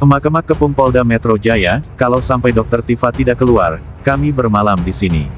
Emak-emak Kepung Polda Metro Jaya, kalau sampai Dokter Tifa tidak keluar, kami bermalam di sini.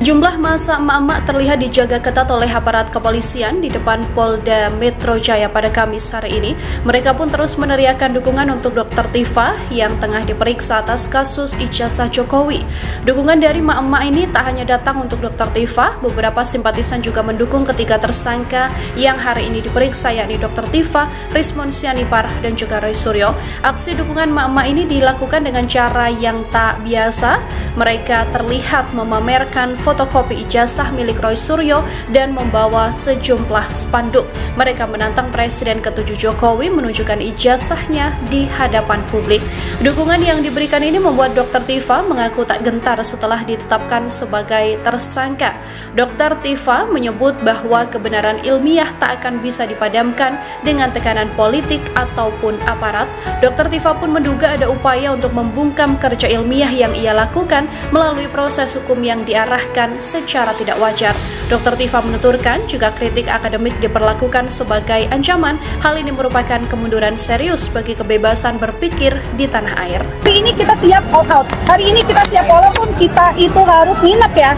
Jumlah massa emak-emak terlihat dijaga ketat oleh aparat kepolisian di depan Polda Metro Jaya pada Kamis hari ini. Mereka pun terus meneriakkan dukungan untuk Dr. Tifa yang tengah diperiksa atas kasus ijazah Jokowi. Dukungan dari emak-emak ini tak hanya datang untuk Dr. Tifa, beberapa simpatisan juga mendukung ketiga tersangka yang hari ini diperiksa, yakni Dr. Tifa, Rismon Sianipar, dan juga Roy Suryo. Aksi dukungan emak-emak ini dilakukan dengan cara yang tak biasa. Mereka terlihat memamerkan fotokopi ijazah milik Roy Suryo dan membawa sejumlah spanduk. Mereka menantang Presiden ke-7 Jokowi menunjukkan ijazahnya di hadapan publik. Dukungan yang diberikan ini membuat Dr. Tifa mengaku tak gentar setelah ditetapkan sebagai tersangka. Dr. Tifa menyebut bahwa kebenaran ilmiah tak akan bisa dipadamkan dengan tekanan politik ataupun aparat. Dr. Tifa pun menduga ada upaya untuk membungkam kerja ilmiah yang ia lakukan melalui proses hukum yang diarahkan secara tidak wajar. Dr. Tifa menuturkan jika kritik akademik diperlakukan sebagai ancaman, hal ini merupakan kemunduran serius bagi kebebasan berpikir di tanah air. Hari ini kita siap all out. Hari ini kita siap walaupun kita itu harus nginep ya.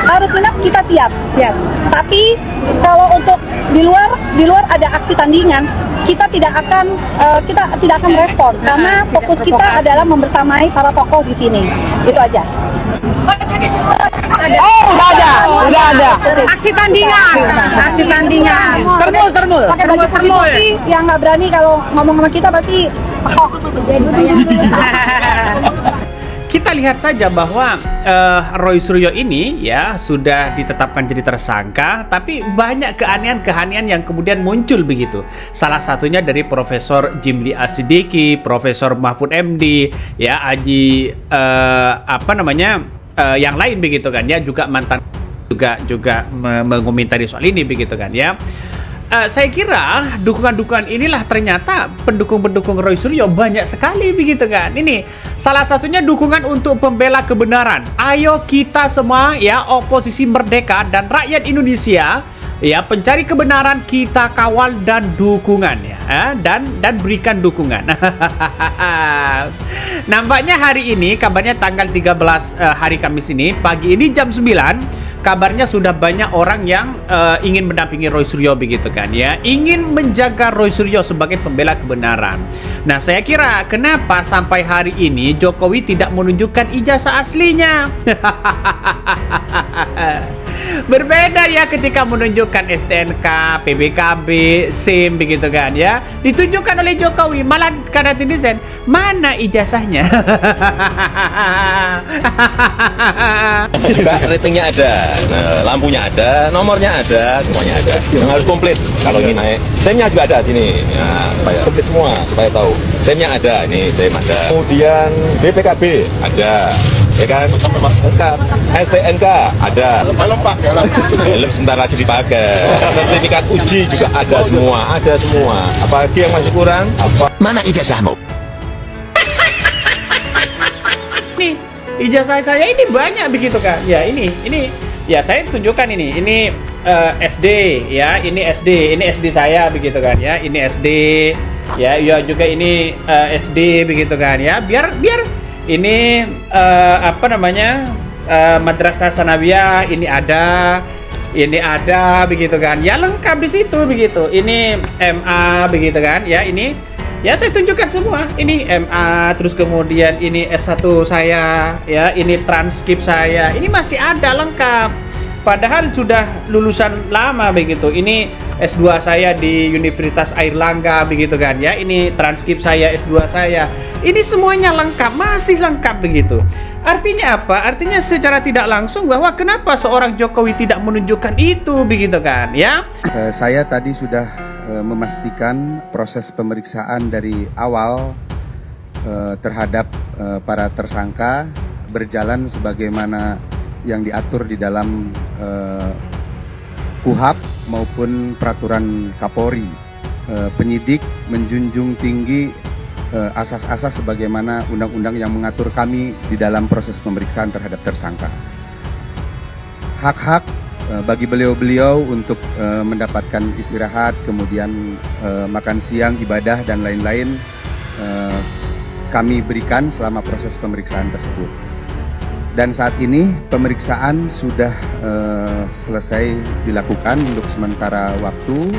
Harus nginep kita siap. Tapi kalau untuk di luar ada aksi tandingan, kita tidak akan merespon karena fokus kita adalah membersamai para tokoh di sini. Itu aja. Udah ada. Aksi tandingan. Termul. Pakai baju putih yang nggak berani kalau ngomong sama kita pasti. Kita lihat saja bahwa Roy Suryo ini ya sudah ditetapkan jadi tersangka, tapi banyak keanehan-keanehan yang kemudian muncul begitu. Salah satunya dari Profesor Jimli Asidiki, Profesor Mahfud MD, ya Aji yang lain begitu kan ya, juga mantan juga mengomentari soal ini begitu kan ya. Saya kira dukungan-dukungan inilah ternyata pendukung-pendukung Roy Suryo banyak sekali begitu kan. Ini salah satunya dukungan untuk pembela kebenaran. Ayo kita semua ya, oposisi merdeka dan rakyat Indonesia ya, pencari kebenaran, kita kawal dan dukungan ya, dan berikan dukungan. Nampaknya hari ini, kabarnya tanggal 13 hari Kamis ini, pagi ini jam 9, kabarnya sudah banyak orang yang ingin mendampingi Roy Suryo begitu kan ya, ingin menjaga Roy Suryo sebagai pembela kebenaran. Nah, saya kira kenapa sampai hari ini Jokowi tidak menunjukkan ijazah aslinya. Berbeda ya ketika menunjukkan STNK, PBKB, SIM begitu kan ya, ditunjukkan oleh Jokowi, malah karena netizen, mana ijazahnya? Ratingnya ada, lampunya ada, nomornya ada, semuanya ada. Yang harus komplit kalau ingin naik. SIM-nya juga ada sini, ya, supaya komplit semua, supaya tahu. SIM-nya ada, ini SIM ada. Kemudian BPKB ada. Ya kan, lengkap. STNK ada. Helm sebentar lagi dipakai. Sertifikat uji juga ada semua. Apalagi yang masih kurang? Mana ijazahmu? Nih, ijazah saya ini banyak begitu kan. Ya ini ya saya tunjukkan ini SD ya, ini SD saya begitu kan ya. Ini SD ya, juga ini SD begitu kan ya. Biar ini Madrasah Sanawiyah ini ada begitu kan ya, lengkap di situ begitu. Ini MA begitu kan ya, ini ya saya tunjukkan semua. Ini MA, terus kemudian ini S1 saya ya, ini transkrip saya, ini masih ada lengkap, padahal sudah lulusan lama begitu. Ini S2 saya di Universitas Airlangga begitu kan ya, ini transkrip saya S2 saya, ini semuanya lengkap, masih lengkap begitu. Artinya apa? Artinya secara tidak langsung bahwa kenapa seorang Jokowi tidak menunjukkan itu begitu kan ya. Saya tadi sudah memastikan proses pemeriksaan dari awal terhadap para tersangka berjalan sebagaimana yang diatur di dalam KUHP maupun peraturan Kapolri. Penyidik menjunjung tinggi asas-asas sebagaimana undang-undang yang mengatur kami di dalam proses pemeriksaan terhadap tersangka. Hak-hak bagi beliau-beliau untuk mendapatkan istirahat, kemudian makan siang, ibadah, dan lain-lain kami berikan selama proses pemeriksaan tersebut. Dan saat ini pemeriksaan sudah selesai dilakukan untuk sementara waktu.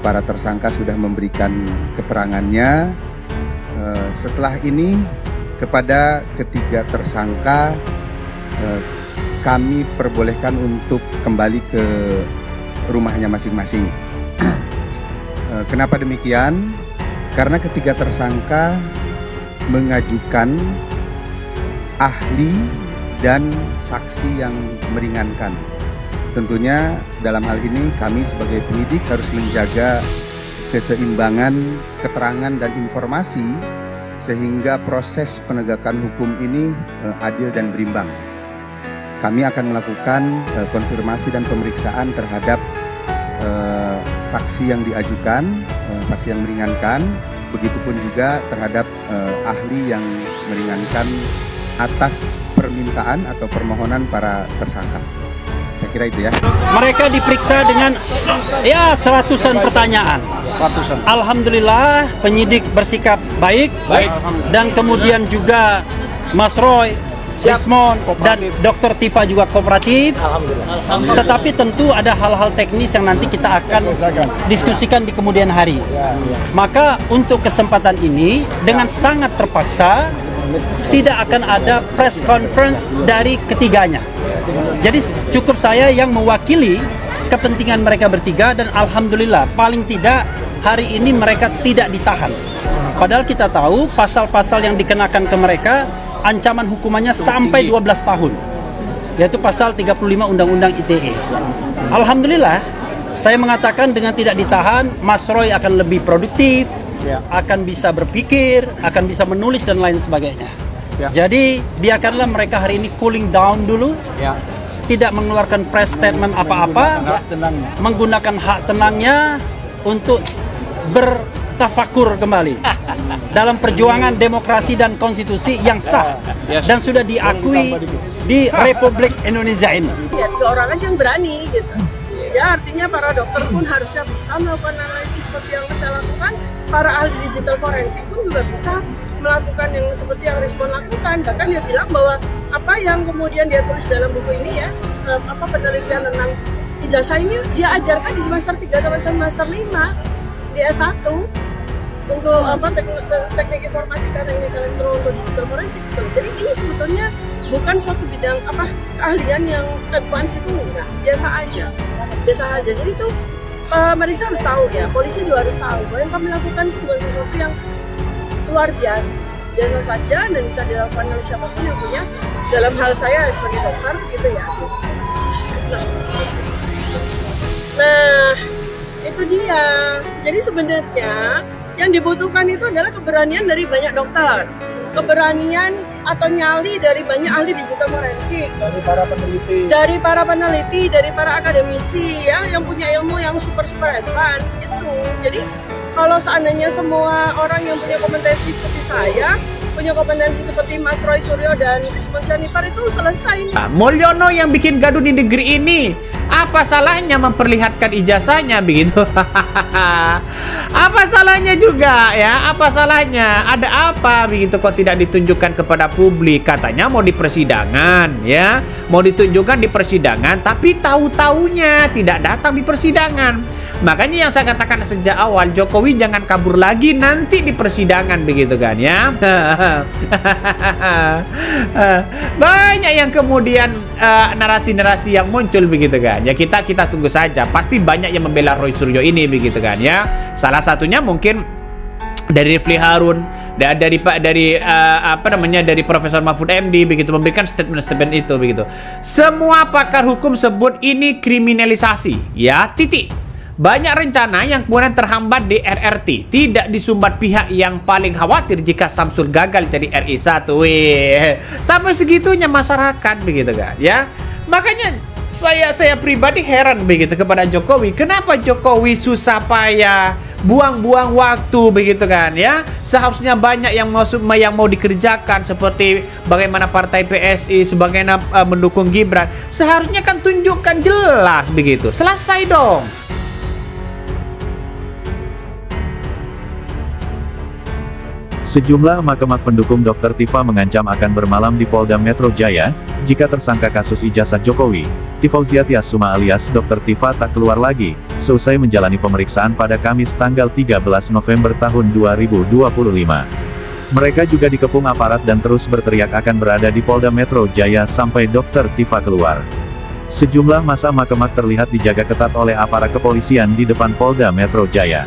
Para tersangka sudah memberikan keterangannya. Setelah ini kepada ketiga tersangka kami perbolehkan untuk kembali ke rumahnya masing-masing. Kenapa demikian? Karena ketiga tersangka mengajukan ahli dan saksi yang meringankan. Tentunya dalam hal ini kami sebagai penyidik harus menjaga keseimbangan keterangan dan informasi sehingga proses penegakan hukum ini adil dan berimbang. Kami akan melakukan konfirmasi dan pemeriksaan terhadap saksi yang diajukan, saksi yang meringankan, begitupun juga terhadap ahli yang meringankan atas permintaan atau permohonan para tersangka. Saya kira itu ya. Mereka diperiksa dengan seratusan pertanyaan. Alhamdulillah penyidik bersikap baik. Dan kemudian juga Mas Roy, Rismon, dan Dr. Tifa juga kooperatif. Tetapi tentu ada hal-hal teknis yang nanti kita akan diskusikan di kemudian hari. Maka untuk kesempatan ini dengan sangat terpaksa tidak akan ada press conference dari ketiganya. Jadi cukup saya yang mewakili kepentingan mereka bertiga, dan alhamdulillah paling tidak hari ini mereka tidak ditahan. Padahal kita tahu pasal-pasal yang dikenakan ke mereka ancaman hukumannya sampai 12 tahun. Yaitu pasal 35 Undang-Undang ITE. Alhamdulillah saya mengatakan dengan tidak ditahan Mas Roy akan lebih produktif, akan bisa berpikir, akan bisa menulis dan lain sebagainya. Jadi biarkanlah mereka hari ini cooling down dulu, tidak mengeluarkan press statement apa-apa, menggunakan hak tenangnya untuk bertafakur kembali dalam perjuangan demokrasi dan konstitusi yang sah dan sudah diakui di Republik Indonesia ini. Ya, 3 orang aja yang berani gitu. Ya artinya para dokter pun harusnya bisa melakukan analisis seperti yang saya lakukan. Para ahli digital forensik pun juga bisa melakukan yang seperti yang Rismon lakukan. Bahkan dia bilang bahwa apa yang kemudian dia tulis dalam buku ini ya, penelitian tentang ijazah ini dia ajarkan di semester 3 sampai semester 5 di S1 untuk teknik informatika dan elektronik digital forensik. Jadi ini sebetulnya bukan suatu bidang keahlian yang advance, itu enggak, biasa aja. Jadi itu mereka harus tahu ya, polisi juga harus tahu bahwa yang kami lakukan itu bukan sesuatu yang luar biasa saja dan bisa dilakukan oleh siapapun yang punya, dalam hal saya sebagai dokter gitu ya. Nah itu dia. Jadi sebenarnya yang dibutuhkan itu adalah keberanian dari banyak dokter, keberanian atau nyali dari banyak ahli digital forensik, dari para peneliti, dari para akademisi ya, yang punya ilmu yang super advance gitu. Jadi kalau seandainya semua orang yang punya kompetensi seperti saya, punya kompetensi seperti Mas Roy Suryo dan Rismon Syarifar itu selesai. Mulyono yang bikin gaduh di negeri ini, apa salahnya memperlihatkan ijazahnya begitu? Apa salahnya juga ya? Apa salahnya? Ada apa begitu kok tidak ditunjukkan kepada publik? Katanya mau di persidangan ya, mau ditunjukkan di persidangan, tapi tahu-taunya tidak datang di persidangan. Makanya yang saya katakan sejak awal, Jokowi jangan kabur lagi nanti di persidangan begitu kan ya. Banyak yang kemudian narasi-narasi yang muncul begitu kan ya, kita tunggu saja, pasti banyak yang membela Roy Suryo ini begitu kan ya. Salah satunya mungkin dari Refli Harun, dari Profesor Mahfud MD begitu, memberikan statement itu begitu. Semua pakar hukum sebut ini kriminalisasi ya, titik. banyak rencana yang kemudian terhambat di RRT, tidak disumbat pihak yang paling khawatir jika Samsul gagal jadi RI1. Wih, sampai segitunya masyarakat begitu kan ya. Makanya saya pribadi heran begitu kepada Jokowi. Kenapa Jokowi susah payah, buang-buang waktu begitu kan ya. Seharusnya banyak yang mau dikerjakan, seperti bagaimana partai PSI sebagaimana mendukung Gibran. Seharusnya kan tunjukkan jelas begitu. Selesai dong. Sejumlah emak-emak pendukung Dr. Tifa mengancam akan bermalam di Polda Metro Jaya, jika tersangka kasus ijazah Jokowi, Tifauzia Tiasuma alias Dr. Tifa tak keluar lagi, seusai menjalani pemeriksaan pada Kamis tanggal 13 November tahun 2025. Mereka juga dikepung aparat dan terus berteriak akan berada di Polda Metro Jaya sampai Dr. Tifa keluar. Sejumlah massa emak-emak terlihat dijaga ketat oleh aparat kepolisian di depan Polda Metro Jaya.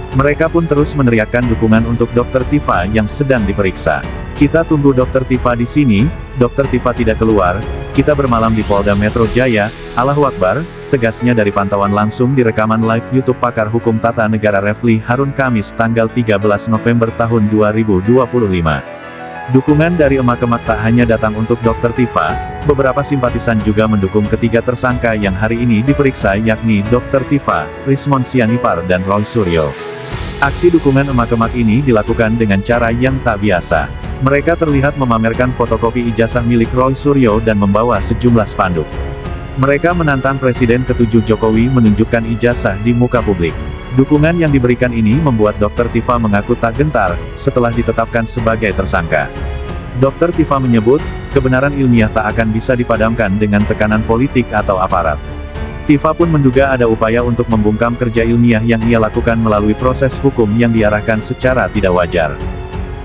Mereka pun terus meneriakkan dukungan untuk Dr. Tifa yang sedang diperiksa. Kita tunggu Dr. Tifa di sini, Dr. Tifa tidak keluar, kita bermalam di Polda Metro Jaya, Allahu Akbar, tegasnya dari pantauan langsung di rekaman live YouTube pakar hukum tata negara Refli Harun Kamis tanggal 13 November tahun 2025. Dukungan dari emak-emak tak hanya datang untuk Dr. Tifa, beberapa simpatisan juga mendukung ketiga tersangka yang hari ini diperiksa yakni Dr. Tifa, Rismon Sianipar dan Roy Suryo. Aksi dukungan emak-emak ini dilakukan dengan cara yang tak biasa. Mereka terlihat memamerkan fotokopi ijazah milik Roy Suryo dan membawa sejumlah spanduk. Mereka menantang Presiden ke-7 Jokowi menunjukkan ijazah di muka publik. Dukungan yang diberikan ini membuat Dr. Tifa mengaku tak gentar, setelah ditetapkan sebagai tersangka. Dr. Tifa menyebut, kebenaran ilmiah tak akan bisa dipadamkan dengan tekanan politik atau aparat. Tifa pun menduga ada upaya untuk membungkam kerja ilmiah yang ia lakukan melalui proses hukum yang diarahkan secara tidak wajar.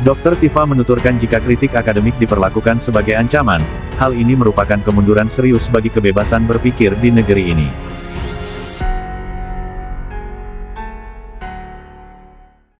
Dr. Tifa menuturkan jika kritik akademik diperlakukan sebagai ancaman, hal ini merupakan kemunduran serius bagi kebebasan berpikir di negeri ini.